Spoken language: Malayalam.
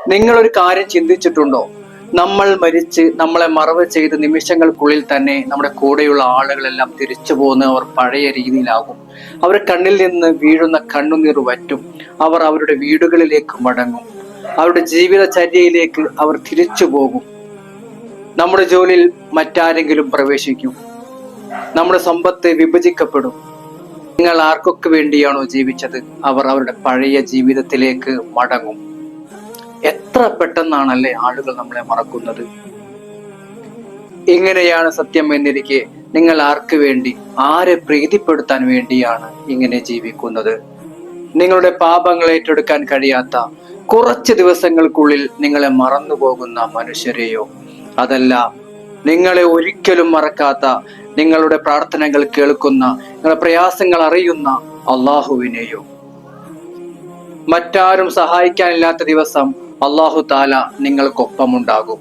നിങ്ങളൊരു കാര്യം ചിന്തിച്ചിട്ടുണ്ടോ? നമ്മൾ മരിച്ച് നമ്മളെ മറവ് ചെയ്ത നിമിഷങ്ങൾക്കുള്ളിൽ തന്നെ നമ്മുടെ കൂടെയുള്ള ആളുകളെല്ലാം തിരിച്ചു പോകുന്നവർ പഴയ രീതിയിലാകും. അവർ കണ്ണിൽ നിന്ന് വീഴുന്ന കണ്ണുനീർ വറ്റും. അവർ അവരുടെ വീടുകളിലേക്ക് മടങ്ങും. അവരുടെ ജീവിതചര്യയിലേക്ക് അവർ തിരിച്ചു പോകും. നമ്മുടെ ജോലിയിൽ മറ്റാരെങ്കിലും പ്രവേശിക്കും. നമ്മുടെ സമ്പത്ത് വിഭജിക്കപ്പെടും. നിങ്ങൾ ആർക്കൊക്കെ വേണ്ടിയാണോ ജീവിച്ചത്, അവർ അവരുടെ പഴയ ജീവിതത്തിലേക്ക് മടങ്ങും. എത്ര പെട്ടെന്നാണല്ലേ ആളുകൾ നമ്മളെ മറക്കുന്നത്. ഇങ്ങനെയാണ് സത്യം എന്നിരിക്കെ നിങ്ങൾ ആർക്ക് വേണ്ടി, ആരെ പ്രീതിപ്പെടുത്താൻ വേണ്ടിയാണ് ഇങ്ങനെ ജീവിക്കുന്നത്? നിങ്ങളുടെ പാപങ്ങൾ ഏറ്റെടുക്കാൻ കഴിയാത്ത, കുറച്ച് ദിവസങ്ങൾക്കുള്ളിൽ നിങ്ങളെ മറന്നുപോകുന്ന മനുഷ്യരെയോ, അതല്ല നിങ്ങളെ ഒരിക്കലും മറക്കാത്ത, നിങ്ങളുടെ പ്രാർത്ഥനകൾ കേൾക്കുന്ന, നിങ്ങളുടെ പ്രയാസങ്ങൾ അറിയുന്ന അള്ളാഹുവിനെയോ? മറ്റാരും സഹായിക്കാനില്ലാത്ത ദിവസം അള്ളാഹു താല നിങ്ങൾക്കൊപ്പമുണ്ടാകും.